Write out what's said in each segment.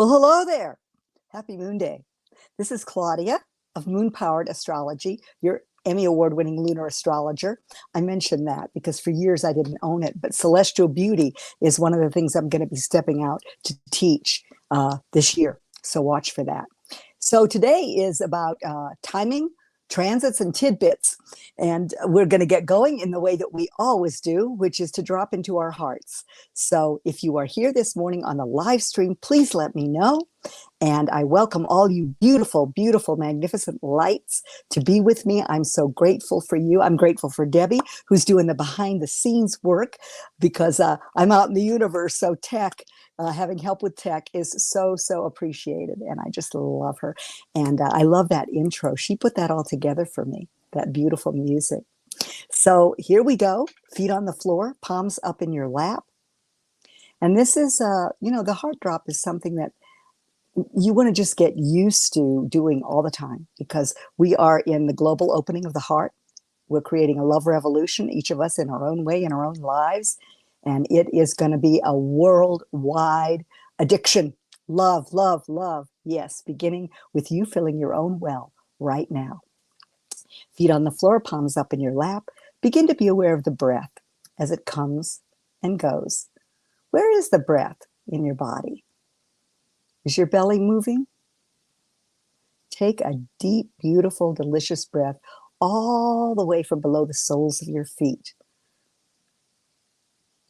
Well, hello there. Happy Moon Day. This is Claudia of Moon Powered Astrology, your Emmy Award-winning lunar astrologer. I mentioned that because for years I didn't own it, but celestial beauty is one of the things I'm going to be stepping out to teach this year. So watch for that. So today is about timing, transits, and tidbits. And we're going to get going in the way that we always do, which is to drop into our hearts. So if you are here this morning on the live stream, please let me know. And I welcome all you beautiful, beautiful, magnificent lights to be with me. I'm so grateful for you. I'm grateful for Debbie, who's doing the behind the scenes work, because I'm out in the universe. So tech, having help with tech is so, so appreciated. And I just love her. And I love that intro. She put that all together for me, that beautiful music. So here we go. Feet on the floor, palms up in your lap. And this is, the heart drop is something that you want to just get used to doing all the time, because we are in the global opening of the heart. We're creating a love revolution, each of us in our own way, in our own lives. And it is going to be a worldwide addiction. Love, love, love. Yes, beginning with you filling your own well right now. Feet on the floor, palms up in your lap. Begin to be aware of the breath as it comes and goes. Where is the breath in your body? Is your belly moving? Take a deep, beautiful, delicious breath all the way from below the soles of your feet.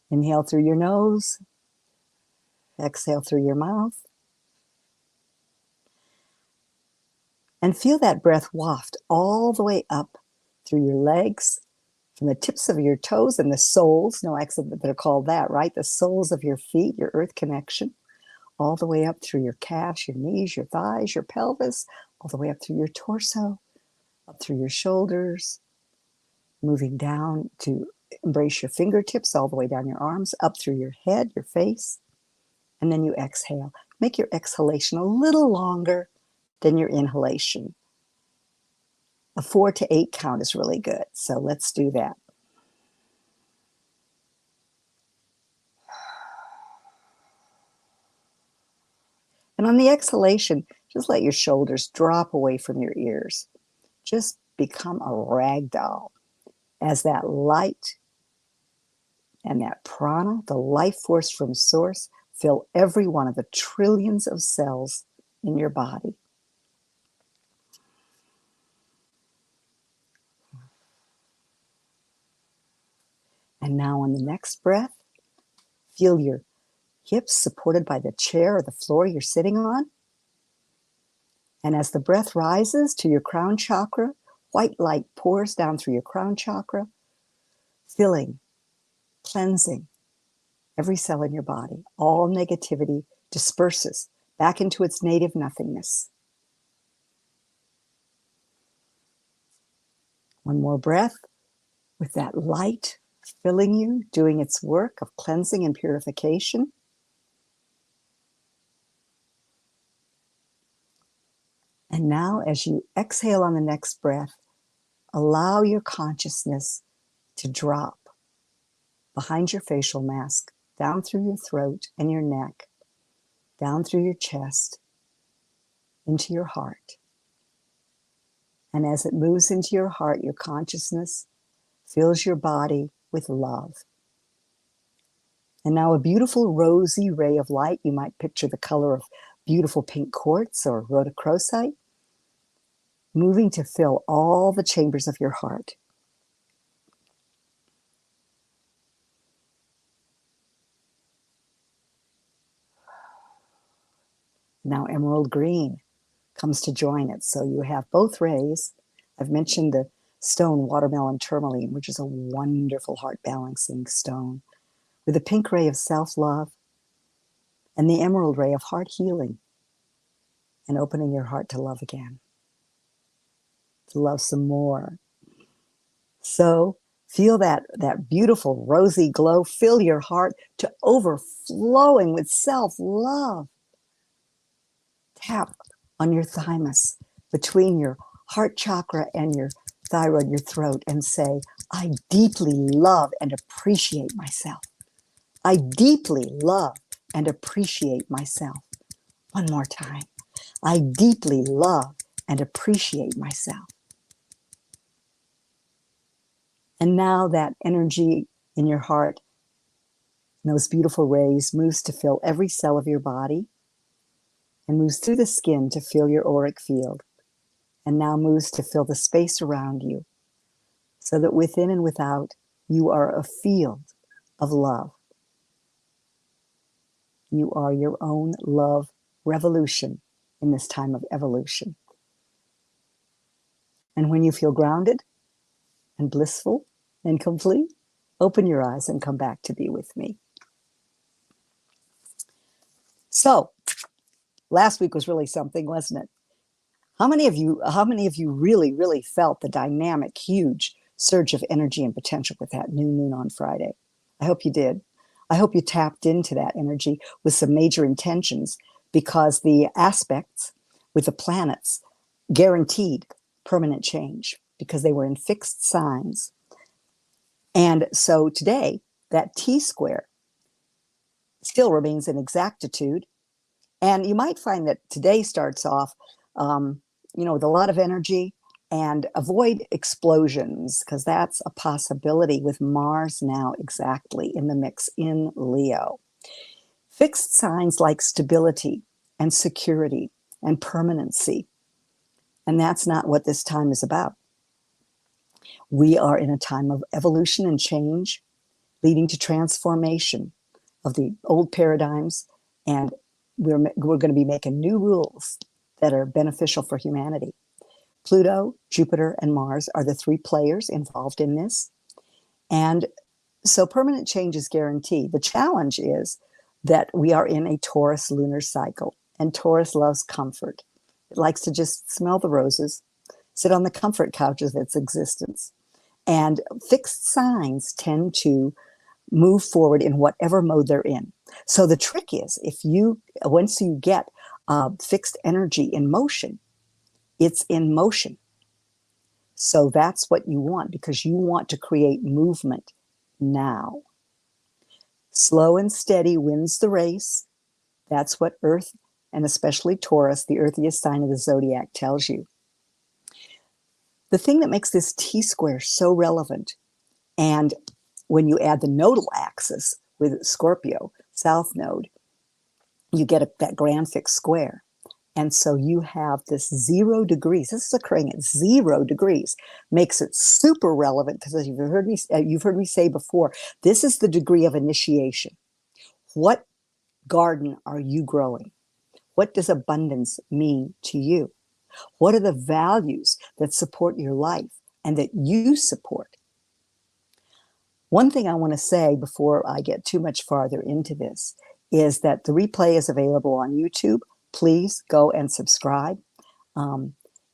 Inhale through your nose. Exhale through your mouth. And feel that breath waft all the way up through your legs, from the tips of your toes and the soles. No accident that are called that, right? The soles of your feet, your earth connection. All the way up through your calves, your knees, your thighs, your pelvis, all the way up through your torso, up through your shoulders, moving down to embrace your fingertips, all the way down your arms, up through your head, your face, and then you exhale. Make your exhalation a little longer than your inhalation. A 4 to 8 count is really good, so let's do that. And on the exhalation, just let your shoulders drop away from your ears. Just become a rag doll as that light and that prana, the life force from source, fill every one of the trillions of cells in your body. And now on the next breath, feel your hips supported by the chair or the floor you're sitting on. And as the breath rises to your crown chakra, white light pours down through your crown chakra, filling, cleansing every cell in your body. All negativity disperses back into its native nothingness. One more breath with that light filling you, doing its work of cleansing and purification. And now, as you exhale on the next breath, allow your consciousness to drop behind your facial mask, down through your throat and your neck, down through your chest, into your heart. And as it moves into your heart, your consciousness fills your body with love. And now a beautiful rosy ray of light, you might picture the color of beautiful pink quartz or rhodochrosite, moving to fill all the chambers of your heart. Now emerald green comes to join it. So you have both rays. I've mentioned the stone watermelon tourmaline, which is a wonderful heart balancing stone, with a pink ray of self-love and the emerald ray of heart healing and opening your heart to love again, to love some more. So feel that beautiful rosy glow fill your heart to overflowing with self-love. Tap on your thymus between your heart chakra and your thyroid, your throat, and say, I deeply love and appreciate myself. I deeply love and appreciate myself. One more time. I deeply love and appreciate myself. And now that energy in your heart, those beautiful rays, moves to fill every cell of your body and moves through the skin to fill your auric field, and now moves to fill the space around you, so that within and without, you are a field of love. You are your own love revolution in this time of evolution. And when you feel grounded and blissful and complete, open your eyes and come back to be with me. So, last week was really something, wasn't it? How many of you really felt the dynamic, huge surge of energy and potential with that new moon on Friday? I hope you did. I hope you tapped into that energy with some major intentions, because the aspects with the planets guaranteed permanent change because they were in fixed signs. And so today, that T square still remains in exactitude. And you might find that today starts off, with a lot of energy, and avoid explosions, because that's a possibility with Mars now exactly in the mix in Leo. Fixed signs like stability and security and permanency. And that's not what this time is about. We are in a time of evolution and change, leading to transformation of the old paradigms, and we're going to be making new rules that are beneficial for humanity. Pluto, Jupiter, and Mars are the three players involved in this. And so permanent change is guaranteed. The challenge is that we are in a Taurus lunar cycle, and Taurus loves comfort. It likes to just smell the roses, sit on the comfort couches of its existence. And fixed signs tend to move forward in whatever mode they're in. So the trick is, once you get fixed energy in motion, it's in motion. So that's what you want, because you want to create movement now. Slow and steady wins the race. That's what Earth, and especially Taurus, the earthiest sign of the zodiac, tells you. The thing that makes this T-square so relevant, and when you add the nodal axis with Scorpio, south node, you get that grand fixed square. And so you have this 0 degrees. This is occurring at 0 degrees. Makes it super relevant, because as you've heard me say before, this is the degree of initiation. What garden are you growing? What does abundance mean to you? What are the values that support your life and that you support? One thing I want to say before I get too much farther into this is that the replay is available on YouTube. Please go and subscribe.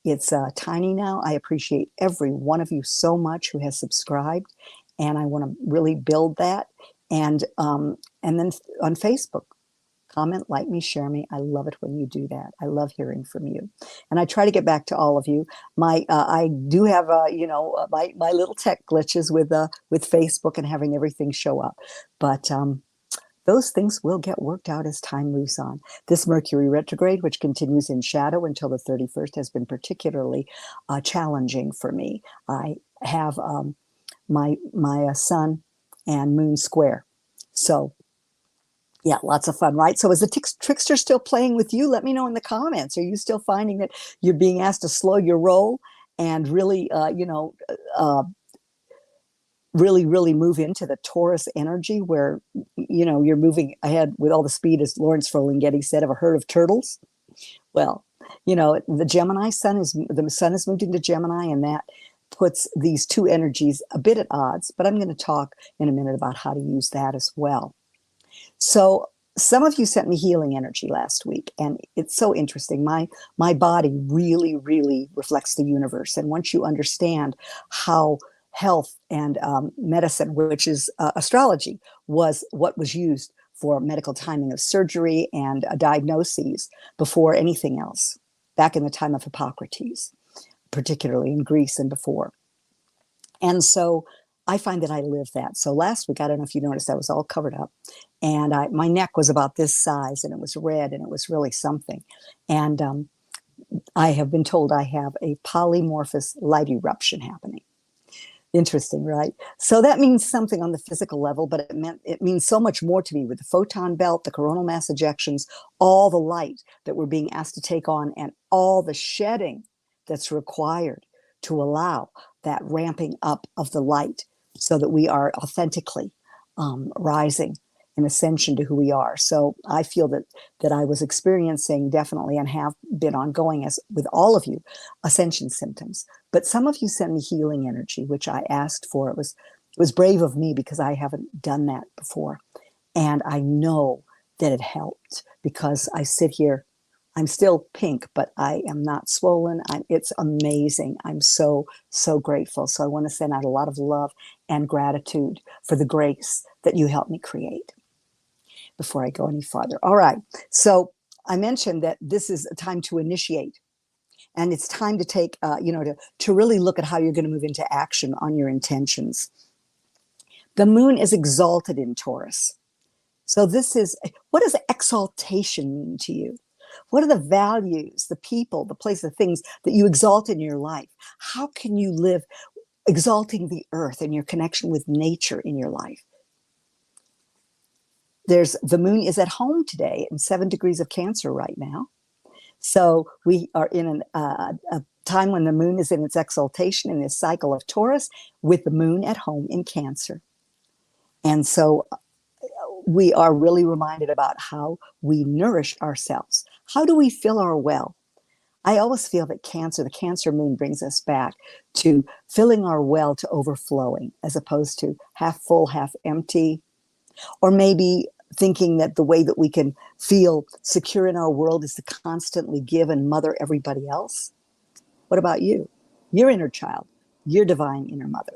It's tiny now. I appreciate every one of you so much who has subscribed, and I want to really build that. And then on Facebook, comment, like me, share me. I love it when you do that. I love hearing from you, and I try to get back to all of you. I do have my little tech glitches with Facebook and having everything show up, but those things will get worked out as time moves on. This Mercury retrograde, which continues in shadow until the 31st, has been particularly challenging for me. I have my sun and moon square. So yeah, lots of fun, right? So is the trickster still playing with you? Let me know in the comments. Are you still finding that you're being asked to slow your roll and really, really move into the Taurus energy, where, you're moving ahead with all the speed, as Lawrence Ferlinghetti said, of a herd of turtles? Well, the the sun is moved into Gemini, and that puts these two energies a bit at odds, but I'm going to talk in a minute about how to use that as well. So some of you sent me healing energy last week, and it's so interesting. My body really reflects the universe. And once you understand how health and medicine, which is astrology, was what was used for medical timing of surgery and diagnoses before anything else, back in the time of Hippocrates, particularly in Greece and before. And so I find that I live that. So last week, I don't know if you noticed, I was all covered up, and my neck was about this size, and it was red, and it was really something. And I have been told I have a polymorphous light eruption happening. Interesting, right? So that means something on the physical level, but it means so much more to me with the photon belt, the coronal mass ejections, all the light that we're being asked to take on, and all the shedding that's required to allow that ramping up of the light so that we are authentically rising in ascension to who we are. So I feel that I was experiencing definitely, and have been ongoing as with all of you, ascension symptoms. But some of you sent me healing energy, which I asked for. It was brave of me because I haven't done that before. And I know that it helped because I sit here, I'm still pink, but I am not swollen. It's amazing. I'm so, so grateful. So I want to send out a lot of love and gratitude for the grace that you helped me create before I go any farther. All right. So I mentioned that this is a time to initiate. And it's time to take, to really look at how you're going to move into action on your intentions. The moon is exalted in Taurus. So what does exaltation mean to you? What are the values, the people, the place, the things that you exalt in your life? How can you live exalting the earth and your connection with nature in your life? The moon is at home today in 7 degrees of Cancer right now. So we are in a time when the moon is in its exaltation in this cycle of Taurus, with the moon at home in Cancer. And so we are really reminded about how we nourish ourselves. How do we fill our well? I always feel that the Cancer moon brings us back to filling our well to overflowing, as opposed to half full, half empty, or maybe thinking that the way that we can feel secure in our world is to constantly give and mother everybody else. What about you? Your inner child, your divine inner mother.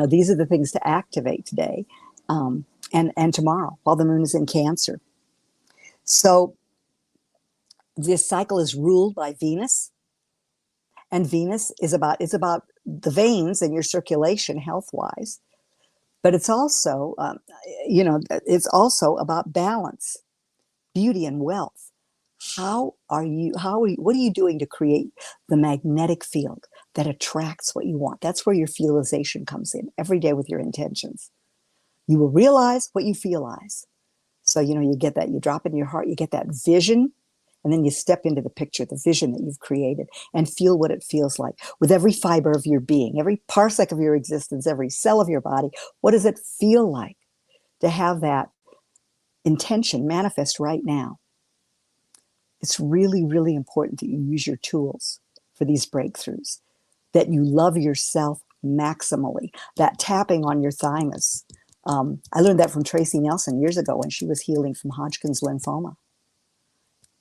These are the things to activate today and tomorrow while the moon is in Cancer. So this cycle is ruled by Venus, and Venus is about the veins and your circulation health-wise. But it's also, it's also about balance, beauty, and wealth. What are you doing to create the magnetic field that attracts what you want? That's where your feelization comes in every day with your intentions. You will realize what you feelize. So, you get that, you drop in your heart, you get that vision, and then you step into the picture, the vision that you've created, and feel what it feels like with every fiber of your being, every parsec of your existence, every cell of your body. What does it feel like to have that intention manifest right now? It's really, really important that you use your tools for these breakthroughs, that you love yourself maximally, that tapping on your thymus. I learned that from Tracy Nelson years ago when she was healing from Hodgkin's lymphoma.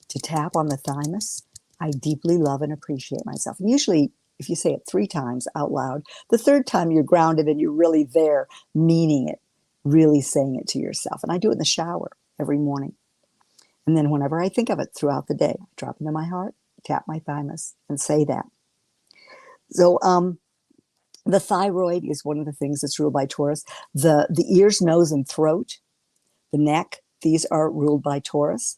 To tap on the thymus, I deeply love and appreciate myself. And usually, if you say it 3 times out loud, the 3rd time you're grounded and you're really there, meaning it, really saying it to yourself. And I do it in the shower every morning. And then whenever I think of it throughout the day, I drop into my heart, tap my thymus, and say that. So the thyroid is one of the things that's ruled by Taurus. The ears, nose, and throat, the neck, these are ruled by Taurus.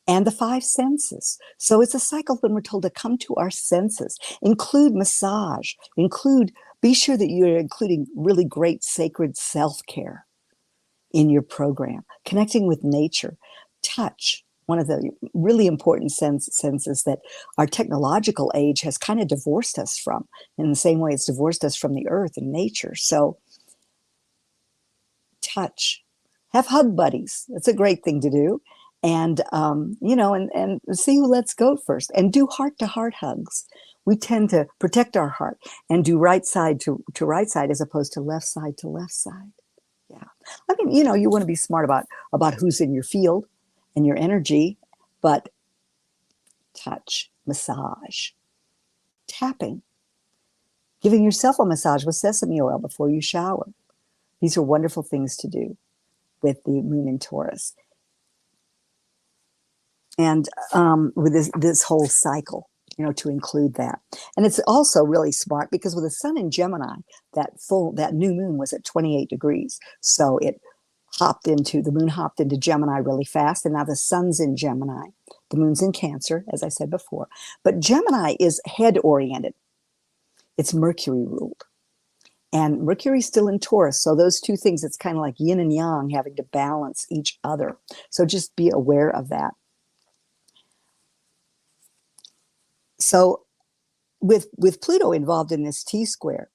And the 5 senses. So it's a cycle when we're told to come to our senses, include massage, be sure that you're including really great sacred self-care in your program, connecting with nature, touch, one of the really important senses that our technological age has kind of divorced us from, in the same way it's divorced us from the earth and nature. So touch, have hug buddies. That's a great thing to do. And, and see who lets go first, and do heart-to-heart hugs. We tend to protect our heart and do right side to right side as opposed to left side to left side. Yeah. I mean, you want to be smart about who's in your field and your energy, but touch, massage, tapping, giving yourself a massage with sesame oil before you shower. These are wonderful things to do with the moon in Taurus. And with this whole cycle. to include that. And it's also really smart because with the sun in Gemini, that new moon was at 28 degrees. So the moon hopped into Gemini really fast, and now the sun's in Gemini. The moon's in Cancer, as I said before. But Gemini is head oriented. It's Mercury ruled. And Mercury's still in Taurus. So those two things, it's kind of like yin and yang having to balance each other. So just be aware of that. So with Pluto involved in this T-square,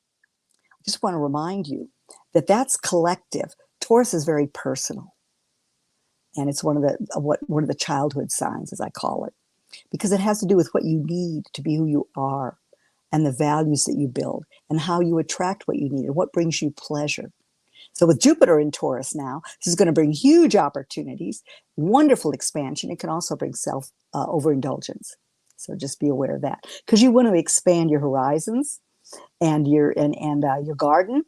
I just want to remind you that that's collective. Taurus is very personal. And it's one of the childhood signs, as I call it, because it has to do with what you need to be who you are and the values that you build and how you attract what you need and what brings you pleasure. So with Jupiter in Taurus now, this is going to bring huge opportunities, wonderful expansion. It can also bring overindulgence. So just be aware of that, because you want to expand your horizons and your garden,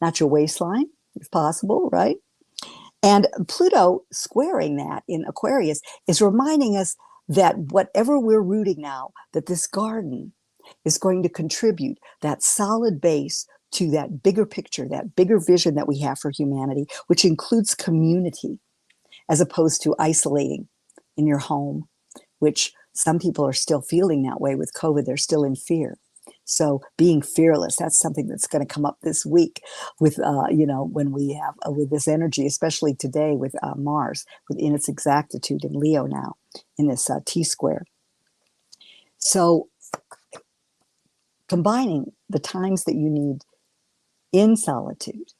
not your waistline, if possible, right? And Pluto squaring that in Aquarius is reminding us that whatever we're rooting now, that this garden is going to contribute that solid base to that bigger picture, that bigger vision that we have for humanity, which includes community, as opposed to isolating in your home, which some people are still feeling that way with COVID. They're still in fear. So being fearless, that's something that's going to come up this week with, when we have with this energy, especially today with Mars in its exactitude in Leo now in this T-square. So combining the times that you need in solitude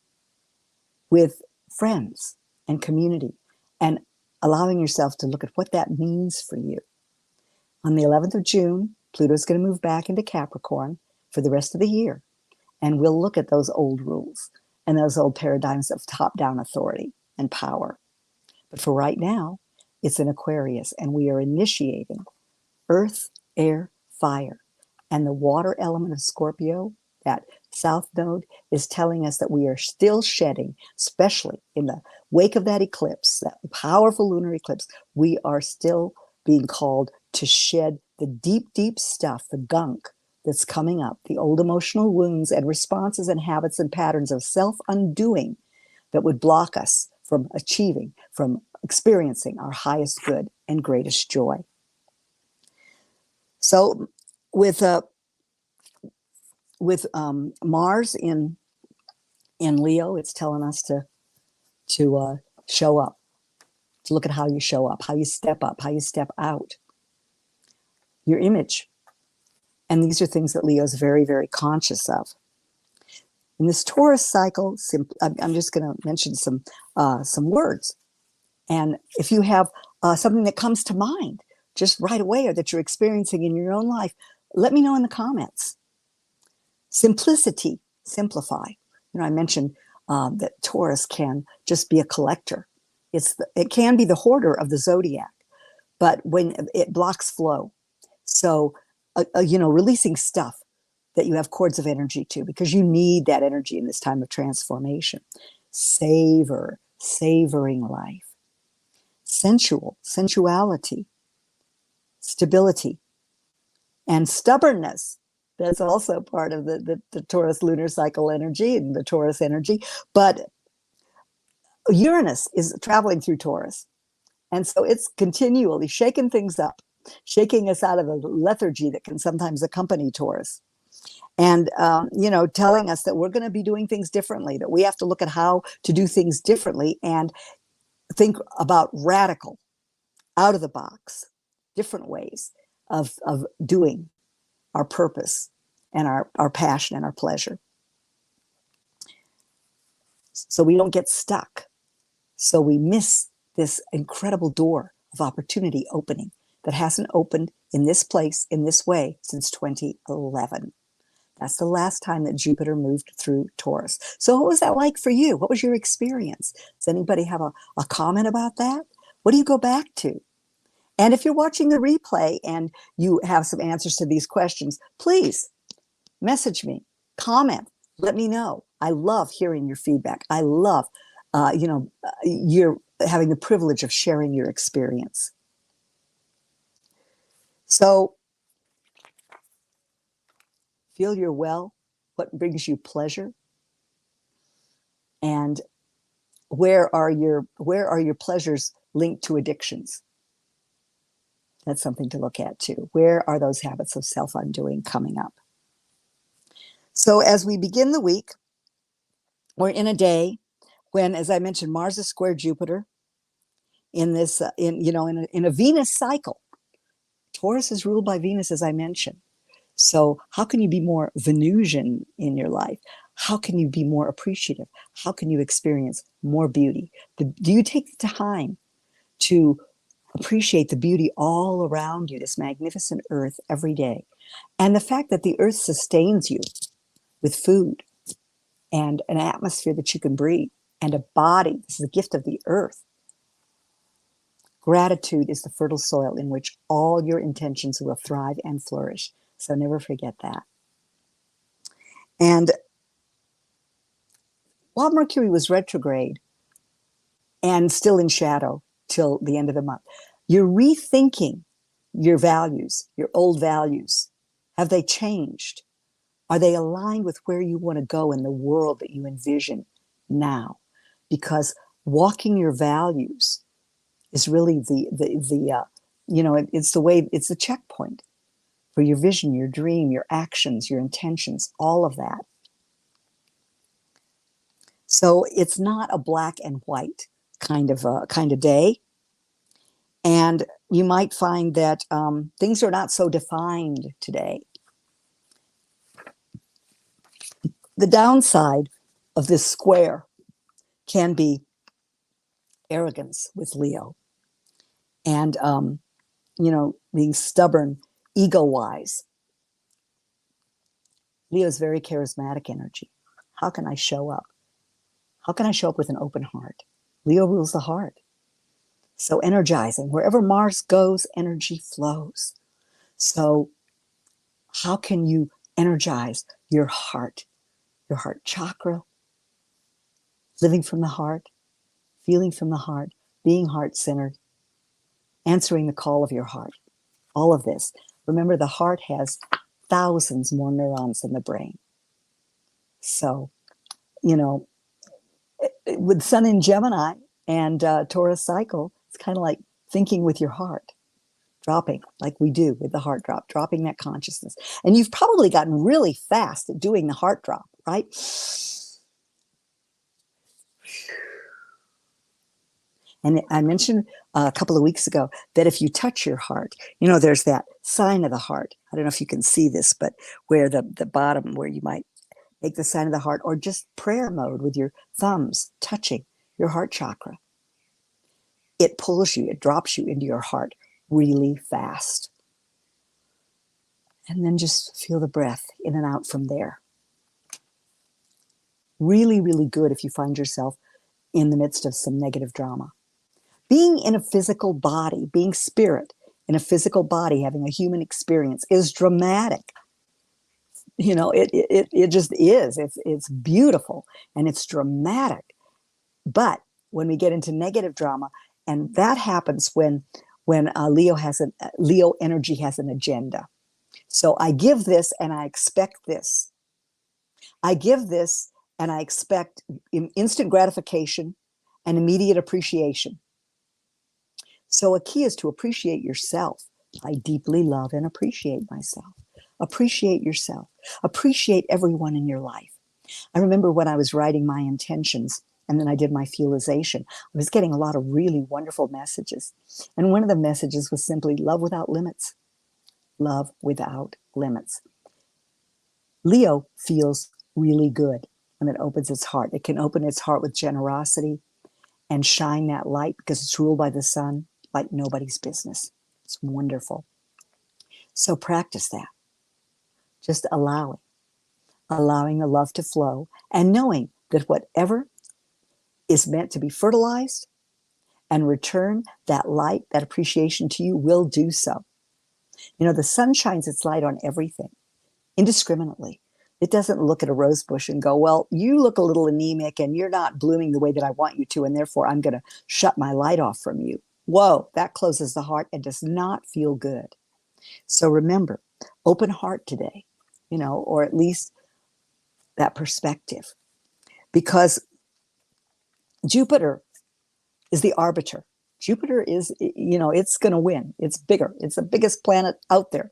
with friends and community and allowing yourself to look at what that means for you. On the 11th of June, Pluto's going to move back into Capricorn for the rest of the year. And we'll look at those old rules and those old paradigms of top-down authority and power. But for right now, it's in Aquarius, and we are initiating earth, air, fire. And the water element of Scorpio, that south node, is telling us that we are still shedding, especially in the wake of that eclipse, that powerful lunar eclipse, we are still being called to shed the deep, deep stuff, the gunk that's coming up, the old emotional wounds and responses and habits and patterns of self-undoing that would block us from achieving, from experiencing our highest good and greatest joy. So with Mars in Leo, it's telling us to show up, to look at how you show up, how you step out, your image. And these are things that Leo is very, very conscious of. In this Taurus cycle, I'm just going to mention some words. And if you have something that comes to mind just right away or that you're experiencing in your own life, let me know in the comments. Simplicity, simplify. I mentioned that Taurus can just be a collector. It can be the hoarder of the zodiac, but when it blocks flow. So, releasing stuff that you have cords of energy to, because you need that energy in this time of transformation. Savoring life. Sensuality, stability, and stubbornness. That's also part of the Taurus lunar cycle energy and the Taurus energy. But Uranus is traveling through Taurus. And so it's continually shaking things up, shaking us out of the lethargy that can sometimes accompany Taurus. And, telling us that we're going to be doing things differently, that we have to look at how to do things differently and think about radical, out of the box, different ways of doing our purpose and our passion and our pleasure. So we don't get stuck. So we miss this incredible door of opportunity opening that hasn't opened in this place, in this way, since 2011. That's the last time that Jupiter moved through Taurus. So what was that like for you? What was your experience? Does anybody have a comment about that? What do you go back to? And if you're watching the replay and you have some answers to these questions, please message me, comment, let me know. I love hearing your feedback. I love, you're having the privilege of sharing your experience. So Feel you're well, what brings you pleasure, and where are your pleasures linked to addictions? That's something to look at too. Where are those habits of self-undoing coming up? So as we begin the week, we're in a day when, as I mentioned, Mars is square Jupiter in this, in a Venus cycle. Taurus is ruled by Venus, as I mentioned. So how can you be more Venusian in your life? How can you be more appreciative? How can you experience more beauty? Do you take the time to appreciate the beauty all around you, this magnificent earth every day? And the fact that the earth sustains you with food and an atmosphere that you can breathe and a body. This is a gift of the earth. Gratitude is the fertile soil in which all your intentions will thrive and flourish. So never forget that. And while Mercury was retrograde and still in shadow till the end of the month, you're rethinking your values, your old values. Have they changed? Are they aligned with where you want to go in the world that you envision now? Because walking your values is really it's the way, it's the checkpoint for your vision, your dream, your actions, your intentions, all of that. So it's not a black and white kind of day. And you might find that things are not so defined today. The downside of this square can be arrogance with Leo and, being stubborn, ego-wise. Leo is very charismatic energy. How can I show up? How can I show up with an open heart? Leo rules the heart. So energizing. Wherever Mars goes, energy flows. So how can you energize your heart chakra, living from the heart, feeling from the heart, being heart-centered, answering the call of your heart? All of this. Remember, the heart has thousands more neurons than the brain. So, with Sun in Gemini and Taurus cycle, it's kind of like thinking with your heart, dropping like we do with the heart drop, dropping that consciousness. And you've probably gotten really fast at doing the heart drop, right? And I mentioned a couple of weeks ago that if you touch your heart, there's that sign of the heart. I don't know if you can see this, but where the bottom, where you might make the sign of the heart, or just prayer mode with your thumbs touching your heart chakra. It pulls you, it drops you into your heart really fast. And then just feel the breath in and out from there. Really, really good if you find yourself in the midst of some negative drama. Being in a physical body, being spirit in a physical body, having a human experience is dramatic. It just is. It's beautiful and it's dramatic. But when we get into negative drama, and that happens when Leo energy has an agenda. So I give this and I expect this. I give this and I expect instant gratification and immediate appreciation. So a key is to appreciate yourself. I deeply love and appreciate myself. Appreciate yourself. Appreciate everyone in your life. I remember when I was writing my intentions and then I did my fuelization, I was getting a lot of really wonderful messages. And one of the messages was simply love without limits. Love without limits. Leo feels really good when it opens its heart. It can open its heart with generosity and shine that light because it's ruled by the sun like nobody's business. It's wonderful. So practice that. Just allowing the love to flow and knowing that whatever is meant to be fertilized and return that light, that appreciation to you will do so. The sun shines its light on everything indiscriminately. It doesn't look at a rose bush and go, well, you look a little anemic and you're not blooming the way that I want you to, and therefore I'm going to shut my light off from you. Whoa, that closes the heart and does not feel good. So remember, open heart today. or at least that perspective. Because Jupiter is the arbiter. Jupiter is, it's going to win. It's bigger. It's the biggest planet out there.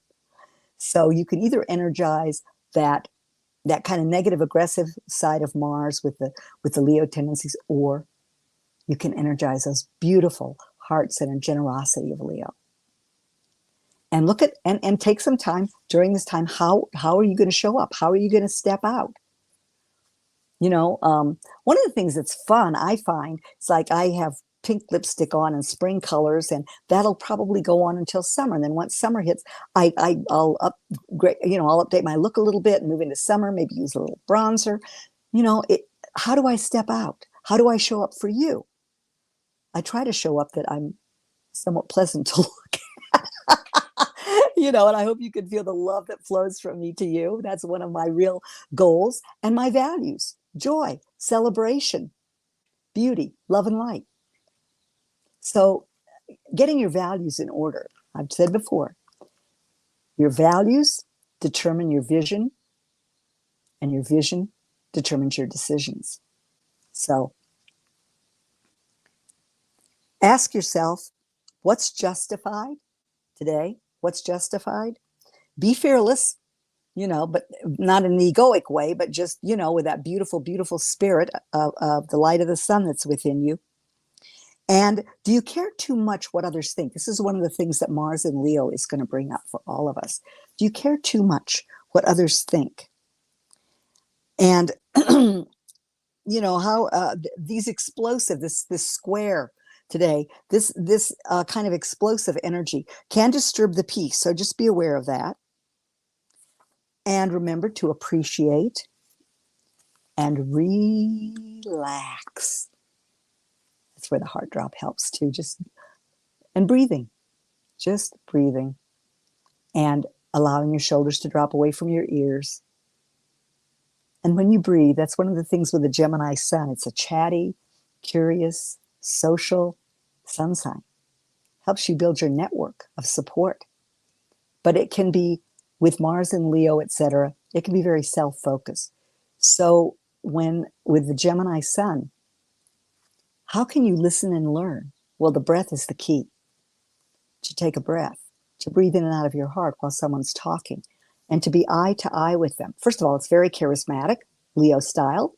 So you can either energize that kind of negative, aggressive side of Mars with the Leo tendencies, or you can energize those beautiful hearts and generosity of Leo. And look at and take some time during this time. How are you going to show up? How are you going to step out? One of the things that's fun, I find, it's like I have pink lipstick on and spring colors, and that'll probably go on until summer. And then once summer hits, I'll update my look a little bit and move into summer. Maybe use a little bronzer. How do I step out? How do I show up for you? I try to show up that I'm somewhat pleasant to look at. And I hope you can feel the love that flows from me to you. That's one of my real goals and my values: joy, celebration, beauty, love, and light. So getting your values in order. I've said before, your values determine your vision, and your vision determines your decisions. So ask yourself, what's justified today? What's justified? Be fearless, but not in an egoic way, but just, with that beautiful, beautiful spirit of the light of the sun that's within you. And do you care too much what others think? This is one of the things that Mars in Leo is going to bring up for all of us. Do you care too much what others think? And, how these explosive, this square today, this kind of explosive energy can disturb the peace. So just be aware of that. And remember to appreciate and relax. That's where the heart drop helps too. And breathing, just breathing, and allowing your shoulders to drop away from your ears. And when you breathe, that's one of the things with the Gemini sun. It's a chatty, curious, social sun sign. Helps you build your network of support. But it can be, with Mars and Leo, etc., it can be very self-focused. So with the Gemini sun, how can you listen and learn? Well, the breath is the key. To take a breath, to breathe in and out of your heart while someone's talking, and to be eye to eye with them. First of all, it's very charismatic, Leo style,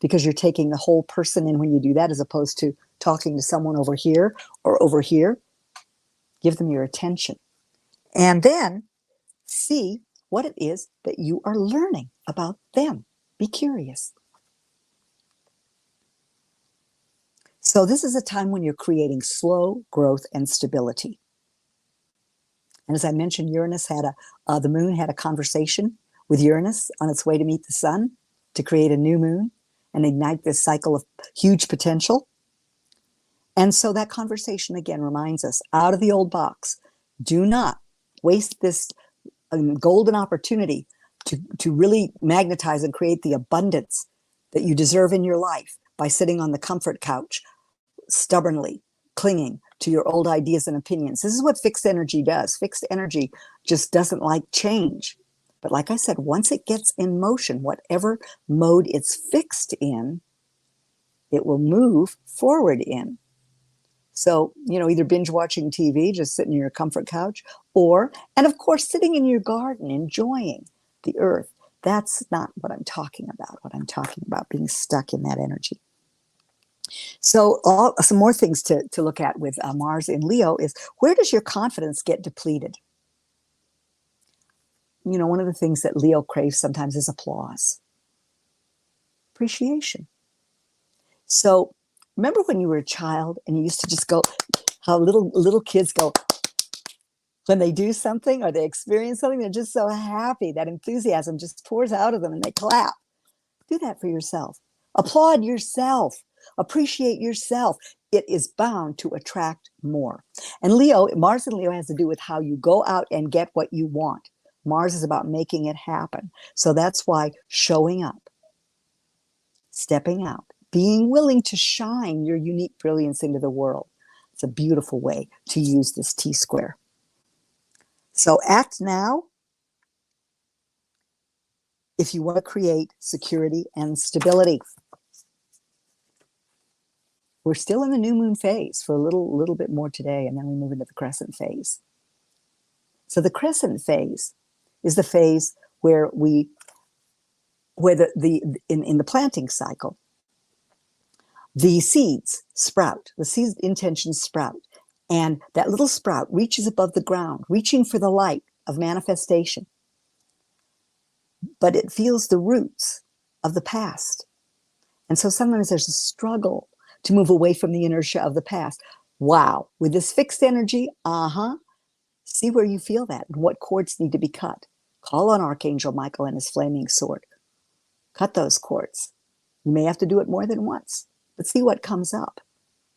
because you're taking the whole person in when you do that, as opposed to talking to someone over here or over here. Give them your attention. And then see what it is that you are learning about them. Be curious. So this is a time when you're creating slow growth and stability. And as I mentioned, the moon had a conversation with Uranus on its way to meet the sun to create a new moon and ignite this cycle of huge potential. And so that conversation again reminds us, out of the old box, do not waste this golden opportunity to really magnetize and create the abundance that you deserve in your life by sitting on the comfort couch, stubbornly clinging to your old ideas and opinions. This is what fixed energy does. Fixed energy just doesn't like change. But like I said, once it gets in motion, whatever mode it's fixed in, it will move forward in. So, either binge watching TV, just sitting in your comfort couch, and of course, sitting in your garden, enjoying the earth. That's not what I'm talking about. What I'm talking about, being stuck in that energy. So some more things to look at with Mars in Leo is, where does your confidence get depleted? One of the things that Leo craves sometimes is applause, appreciation. So remember when you were a child and you used to just go, how little kids go when they do something or they experience something, they're just so happy. That enthusiasm just pours out of them and they clap. Do that for yourself. Applaud yourself. Appreciate yourself. It is bound to attract more. And Mars and Leo has to do with how you go out and get what you want. Mars is about making it happen. So that's why showing up, stepping out, being willing to shine your unique brilliance into the world. It's a beautiful way to use this T-square. So act now if you want to create security and stability. We're still in the new moon phase for a little bit more today, and then we move into the crescent phase. So the crescent phase is the phase where in the planting cycle, the seeds sprout, the seed intentions sprout, and that little sprout reaches above the ground, reaching for the light of manifestation. But it feels the roots of the past. And so sometimes there's a struggle to move away from the inertia of the past. Wow, with this fixed energy, see where you feel that and what cords need to be cut. Call on Archangel Michael and his flaming sword. Cut those cords. You may have to do it more than once, but see what comes up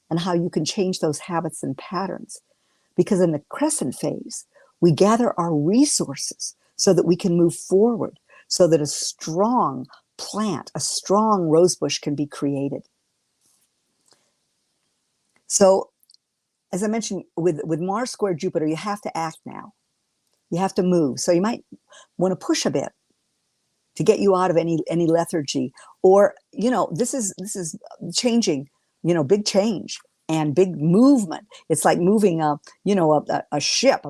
and how you can change those habits and patterns. Because in the crescent phase, we gather our resources so that we can move forward, so that a strong plant, a strong rosebush can be created. So, as I mentioned, with Mars square Jupiter, you have to act now. You have to move. So you might want to push a bit to get you out of any lethargy. Or, this is changing, big change and big movement. It's like moving a ship,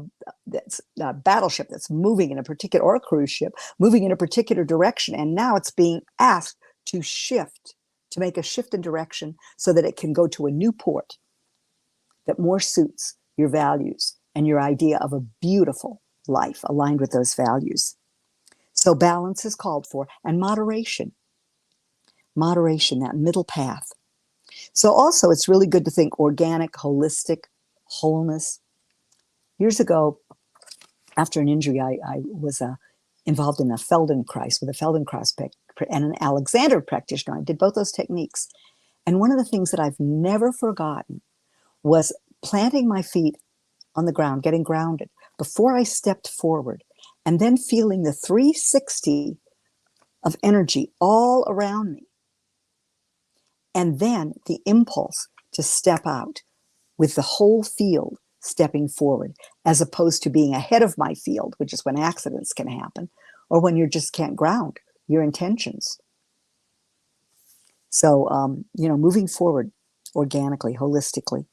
that's a battleship that's moving in a particular, or a cruise ship, moving in a particular direction. And now it's being asked to shift, to make a shift in direction so that it can go to a new port that more suits your values and your idea of a beautiful life aligned with those values. So balance is called for, and moderation, that middle path. So also it's really good to think organic, holistic, wholeness. Years ago, after an injury, I was involved in a Feldenkrais, with a Feldenkrais and an Alexander practitioner. I did both those techniques. And one of the things that I've never forgotten was planting my feet on the ground, getting grounded before I stepped forward, and then feeling the 360 of energy all around me. And then the impulse to step out with the whole field stepping forward, as opposed to being ahead of my field, which is when accidents can happen, or when you just can't ground your intentions. So, moving forward organically, holistically.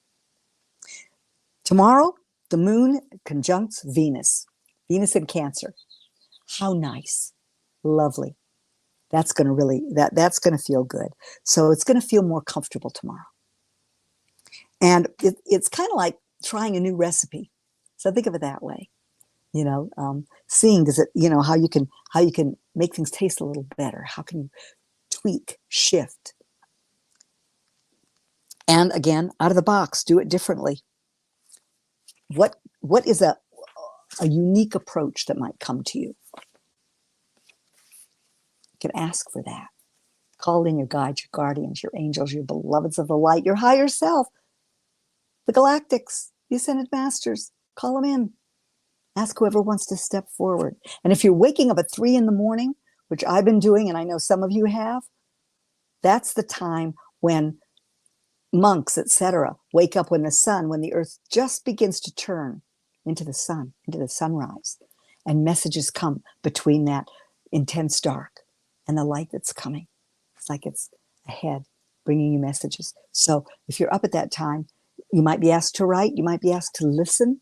Tomorrow, the moon conjuncts Venus in Cancer. How nice. Lovely. That's going to that's going to feel good. So it's going to feel more comfortable tomorrow. And it's kind of like trying a new recipe. So think of it that way. Seeing, does it, how you can make things taste a little better. How can you tweak, shift? And again, out of the box, do it differently. What is a unique approach that might come to you? You can ask for that. Call in your guides, your guardians, your angels, your beloveds of the light, your higher self, the galactics, the ascended masters. Call them in. Ask whoever wants to step forward. And if you're waking up at 3 a.m, which I've been doing, and I know some of you have, that's the time when monks, etc., wake up when the earth just begins to turn into the sun, into the sunrise, and messages come between that intense dark and the light that's coming. It's like it's ahead, bringing you messages. So if you're up at that time, you might be asked to write, you might be asked to listen,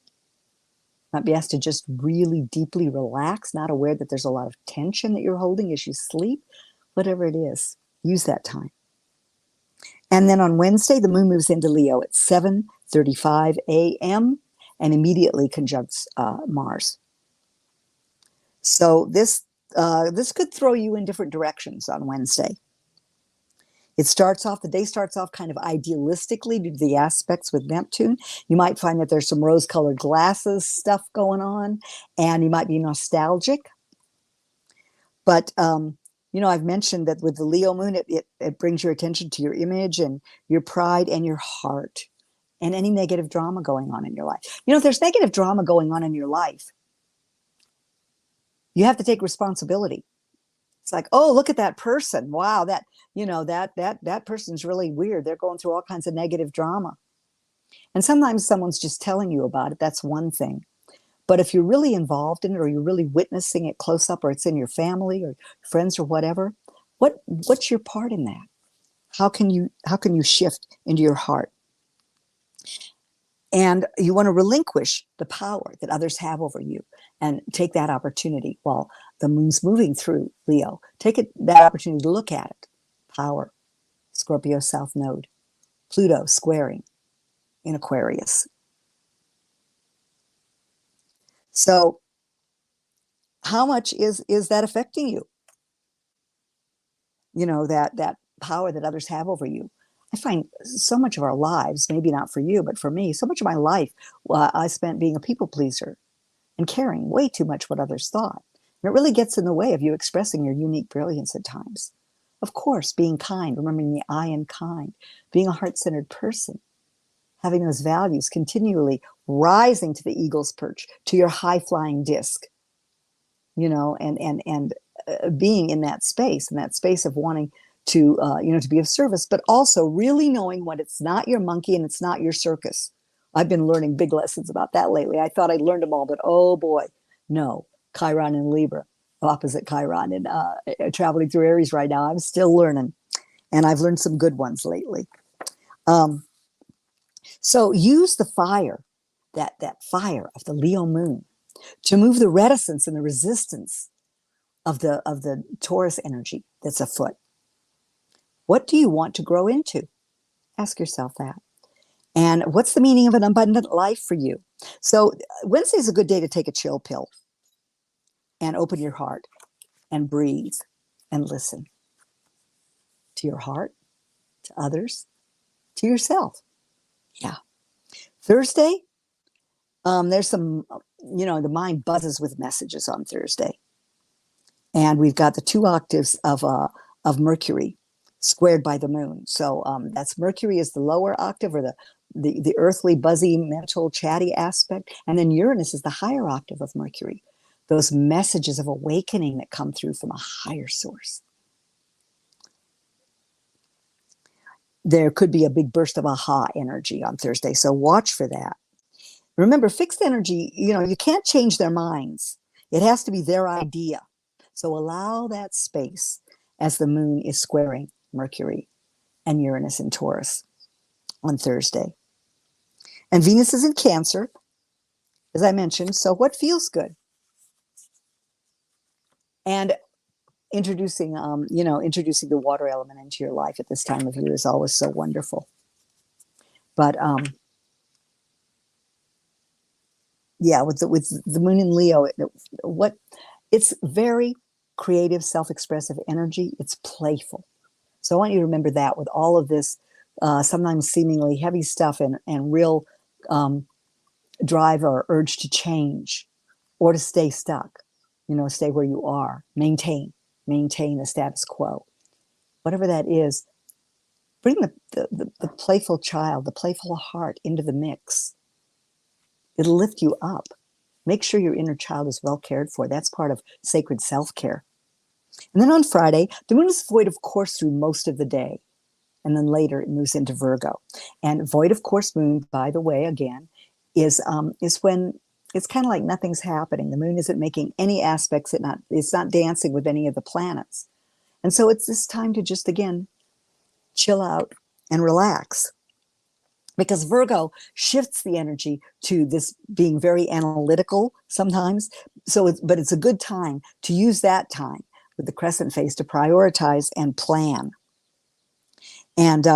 might be asked to just really deeply relax, not aware that there's a lot of tension that you're holding as you sleep. Whatever it is, use that time. And then on Wednesday, the moon moves into Leo at 7:35 a.m. and immediately conjuncts Mars. So this could throw you in different directions on Wednesday. The day starts off kind of idealistically due to the aspects with Neptune. You might find that there's some rose-colored glasses stuff going on, and you might be nostalgic. But I've mentioned that with the Leo moon, it brings your attention to your image and your pride and your heart and any negative drama going on in your life. If there's negative drama going on in your life, you have to take responsibility. It's like, oh, look at that person. Wow, that person's really weird. They're going through all kinds of negative drama. And sometimes someone's just telling you about it. That's one thing. But if you're really involved in it, or you're really witnessing it close up, or it's in your family or friends or whatever, what's your part in that? How can you shift into your heart? And you want to relinquish the power that others have over you and take that opportunity while the moon's moving through Leo. That opportunity to look at it. Power, Scorpio South Node, Pluto squaring in Aquarius. So how much is that affecting you? That power that others have over you. I find so much of our lives, maybe not for you, but for me, so much of my life, I spent being a people pleaser and caring way too much what others thought. And it really gets in the way of you expressing your unique brilliance at times. Of course, being kind, remembering the I in kind, being a heart-centered person, having those values continually rising to the eagle's perch, to your high-flying disc, and being in that space of wanting to, to be of service, but also really knowing when it's not your monkey and it's not your circus. I've been learning big lessons about that lately. I thought I'd learned them all, but oh boy, no. Chiron and Libra, opposite Chiron, and traveling through Aries right now. I'm still learning, and I've learned some good ones lately. So use the fire, that fire of the Leo moon, to move the reticence and the resistance of the Taurus energy that's afoot. What do you want to grow into? Ask yourself that. And what's the meaning of an abundant life for you? So Wednesday is a good day to take a chill pill and open your heart and breathe and listen to your heart, to others, to yourself. Yeah. Thursday, there's some, the mind buzzes with messages on Thursday. And we've got the 2 octaves of Mercury squared by the moon. So that's Mercury is the lower octave, or the earthly, buzzy, mental, chatty aspect. And then Uranus is the higher octave of Mercury. Those messages of awakening that come through from a higher source. There could be a big burst of aha energy on Thursday. So watch for that. Remember, fixed energy, you can't change their minds. It has to be their idea. So allow that space as the moon is squaring Mercury and Uranus in Taurus on Thursday. And Venus is in Cancer, as I mentioned. So what feels good? And introducing the water element into your life at this time of year is always so wonderful. But with the moon in Leo, it's very creative, self-expressive energy. It's playful. So I want you to remember that with all of this, sometimes seemingly heavy stuff and real drive or urge to change or to stay stuck, stay where you are, maintain the status quo. Whatever that is, bring the playful child, the playful heart into the mix. It'll lift you up. Make sure your inner child is well cared for. That's part of sacred self-care. And then on Friday, the moon is void of course through most of the day. And then later it moves into Virgo. And void of course moon, by the way, again, is when it's kind of like nothing's happening. The moon isn't making any aspects. It's not dancing with any of the planets. And so it's this time to just, again, chill out and relax. Because Virgo shifts the energy to this being very analytical sometimes. But it's a good time to use that time with the crescent phase to prioritize and plan. And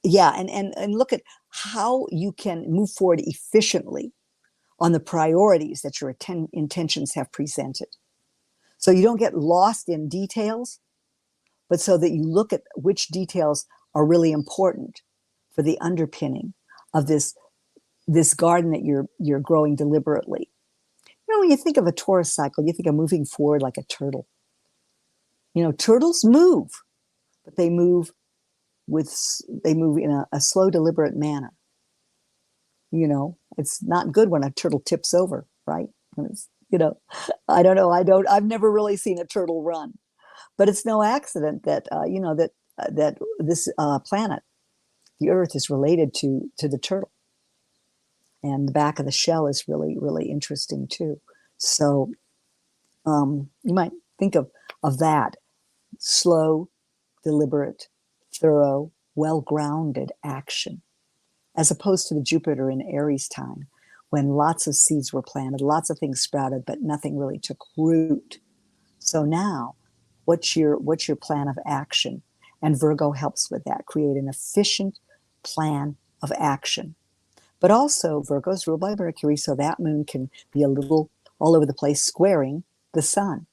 and look at how you can move forward efficiently on the priorities that your intentions have presented. So you don't get lost in details, but so that you look at which details are really important for the underpinning of this garden that you're growing deliberately. When you think of a Taurus cycle, you think of moving forward like a turtle. Turtles move, but they move in a slow, deliberate manner. It's not good when a turtle tips over, right? I don't know. I've never really seen a turtle run, but it's no accident that, that this planet, the Earth, is related to the turtle. And the back of the shell is really, really interesting too. So you might think of that slow, deliberate, thorough, well-grounded action, as opposed to the Jupiter in Aries time, when lots of seeds were planted, lots of things sprouted, but nothing really took root. So now, what's your plan of action? And Virgo helps with that, create an efficient plan of action. But also, Virgo is ruled by Mercury, so that moon can be a little all over the place, squaring the sun.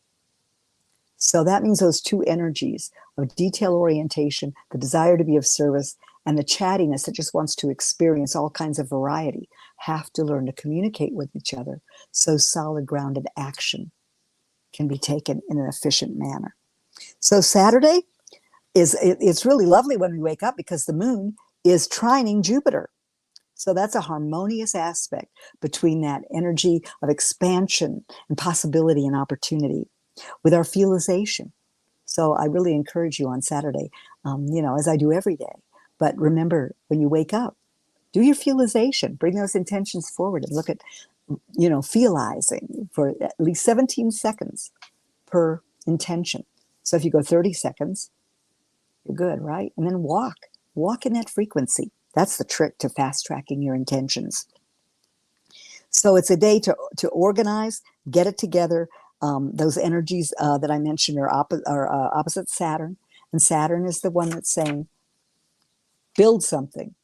So that means those two energies of detail orientation, the desire to be of service, and the chattiness that just wants to experience all kinds of variety, have to learn to communicate with each other so solid, grounded action can be taken in an efficient manner. So Saturday it's really lovely when we wake up because the moon is trining Jupiter. So that's a harmonious aspect between that energy of expansion and possibility and opportunity with our feelization. So I really encourage you on Saturday, as I do every day. But remember, when you wake up, do your feelization, bring those intentions forward and look at, feelizing for at least 17 seconds per intention. So if you go 30 seconds, you're good, right? And then walk in that frequency. That's the trick to fast tracking your intentions. So it's a day to organize, get it together. Those energies that I mentioned are opposite Saturn. And Saturn is the one that's saying, build something.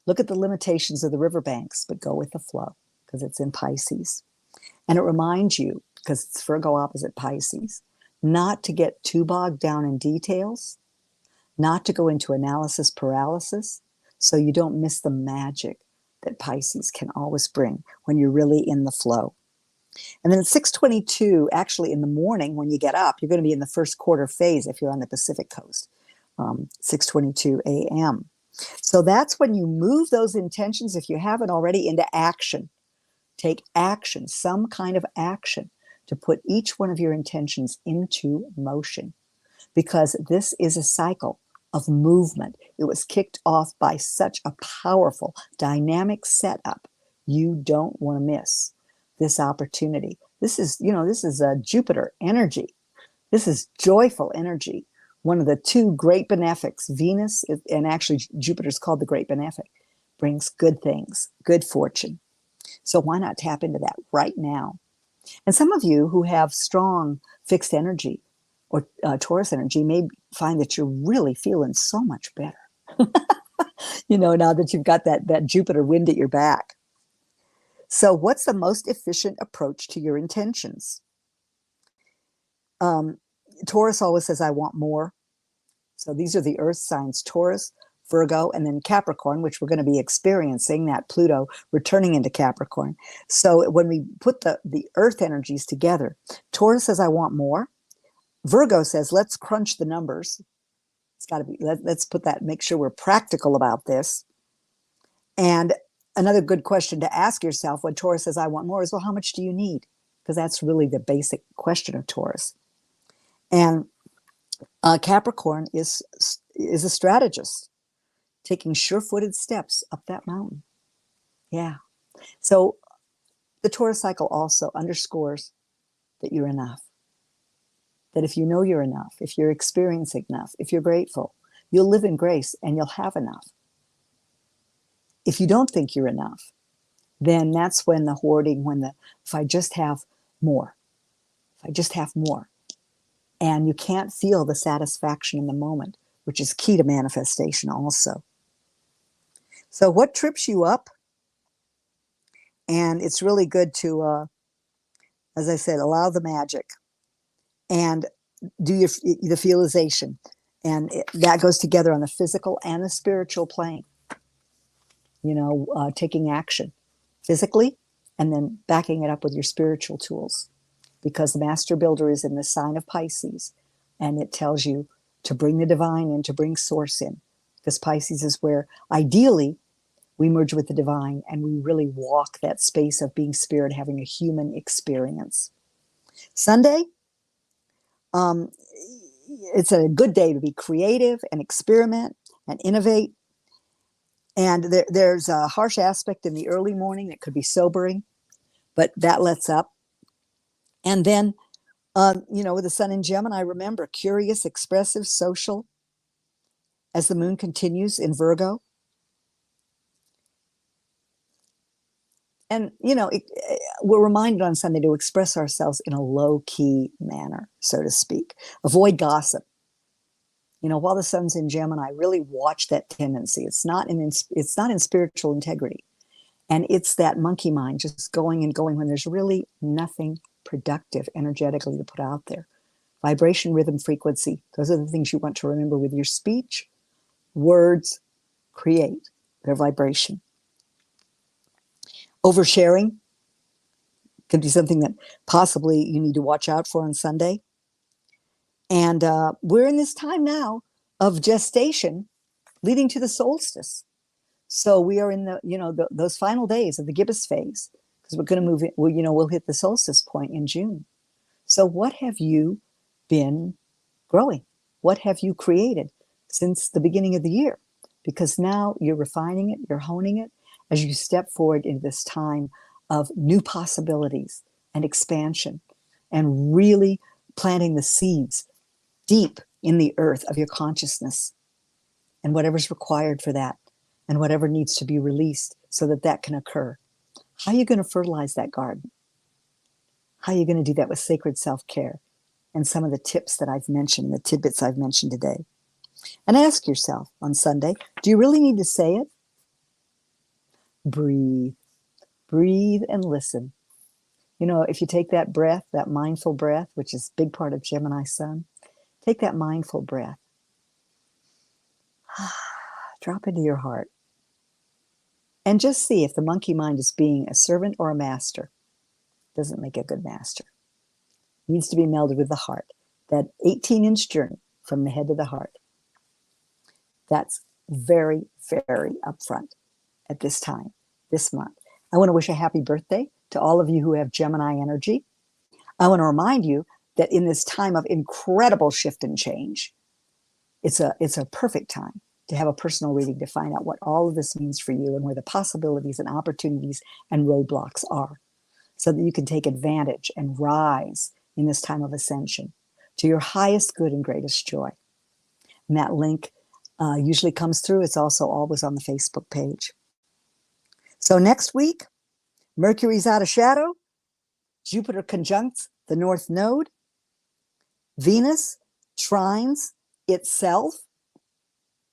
Look at the limitations of the riverbanks, but go with the flow because it's in Pisces. And it reminds you, because it's Virgo opposite Pisces, not to get too bogged down in details, not to go into analysis paralysis, so you don't miss the magic that Pisces can always bring when you're really in the flow. And then at 6:22, actually in the morning when you get up, you're going to be in the first quarter phase if you're on the Pacific coast, 6:22 a.m. So that's when you move those intentions, if you haven't already, into action. Take action, some kind of action, to put each one of your intentions into motion, because this is a cycle of movement. It was kicked off by such a powerful, dynamic setup. You don't want to miss this opportunity. This is a Jupiter energy. This is joyful energy. One of the two great benefics, Venus, and actually Jupiter's called the great benefic, brings good things, good fortune. So why not tap into that right now? And some of you who have strong fixed energy or Taurus energy may find that you're really feeling so much better, now that you've got that Jupiter wind at your back. So what's the most efficient approach to your intentions? Taurus always says, I want more. So these are the earth signs, Taurus, Virgo, and then Capricorn, which we're going to be experiencing, that Pluto returning into Capricorn. So when we put the earth energies together, Taurus says, I want more. Virgo says, let's crunch the numbers. It's got to be, let's put that, make sure we're practical about this. And another good question to ask yourself when Taurus says, I want more, is, well, how much do you need? Because that's really the basic question of Taurus. And Capricorn is a strategist, taking sure-footed steps up that mountain. Yeah. So the Taurus cycle also underscores that you're enough. That if you know you're enough, if you're experiencing enough, if you're grateful, you'll live in grace and you'll have enough. If you don't think you're enough, then that's when the hoarding, if I just have more, if I just have more. And you can't feel the satisfaction in the moment, which is key to manifestation also. So what trips you up? And it's really good to, as I said, allow the magic and do the feelization. And that goes together on the physical and the spiritual plane. Taking action physically and then backing it up with your spiritual tools. Because the master builder is in the sign of Pisces, and it tells you to bring the divine in, to bring source in. Because Pisces is where, ideally, we merge with the divine and we really walk that space of being spirit, having a human experience. Sunday, it's a good day to be creative and experiment and innovate. And there's a harsh aspect in the early morning that could be sobering, but that lets up. And then, with the sun in Gemini, remember, curious, expressive, social, as the moon continues in Virgo. And, we're reminded on Sunday to express ourselves in a low key manner, so to speak. Avoid gossip. While the sun's in Gemini, really watch that tendency. It's not in spiritual integrity. And it's that monkey mind just going and going when there's really nothing productive energetically to put out there. Vibration, rhythm, frequency. Those are the things you want to remember with your speech. Words create their vibration. Oversharing could be something that possibly you need to watch out for on Sunday. And we're in this time now of gestation leading to the solstice. So we are in those final days of the gibbous phase, because we're going to move in, we'll hit the solstice point in June. So what have you been growing? What have you created since the beginning of the year? Because now you're refining it, you're honing it as you step forward into this time of new possibilities and expansion, and really planting the seeds deep in the earth of your consciousness, and whatever's required for that, and whatever needs to be released so that that can occur. How are you going to fertilize that garden? How are you going to do that with sacred self-care and some of the tips that I've mentioned, the tidbits I've mentioned today? And ask yourself on Sunday, do you really need to say it? Breathe. Breathe and listen. If you take that breath, that mindful breath, which is a big part of Gemini sun, take that mindful breath. Drop into your heart. And just see if the monkey mind is being a servant or a master. Doesn't make a good master. Needs to be melded with the heart. That 18-inch journey from the head to the heart. That's very, very upfront at this time, this month. I want to wish a happy birthday to all of you who have Gemini energy. I want to remind you that in this time of incredible shift and change, it's a perfect time to have a personal reading to find out what all of this means for you and where the possibilities and opportunities and roadblocks are, so that you can take advantage and rise in this time of ascension to your highest good and greatest joy. And that link usually comes through. It's also always on the Facebook page. So next week, Mercury's out of shadow. Jupiter conjuncts the North Node. Venus trines itself.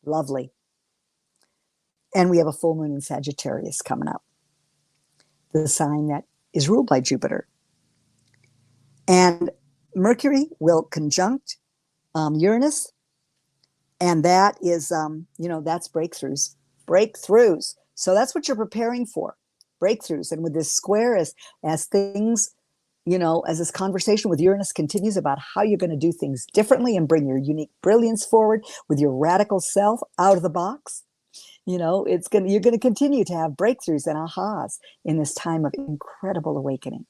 Lovely. And we have a full moon in Sagittarius coming up, the sign that is ruled by Jupiter. And Mercury will conjunct Uranus. And that is, that's breakthroughs. Breakthroughs. So that's what you're preparing for. Breakthroughs. And with this square, as things, as this conversation with Uranus continues about how you're going to do things differently and bring your unique brilliance forward with your radical self out of the box, you're going to continue to have breakthroughs and ahas in this time of incredible awakening.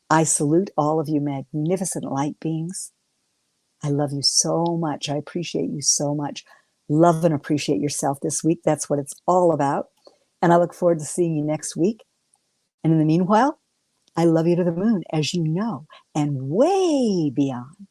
I salute all of you magnificent light beings. I love you so much. I appreciate you so much. Love and appreciate yourself this week. That's what it's all about. And I look forward to seeing you next week. And in the meanwhile, I love you to the moon, as you know, and way beyond.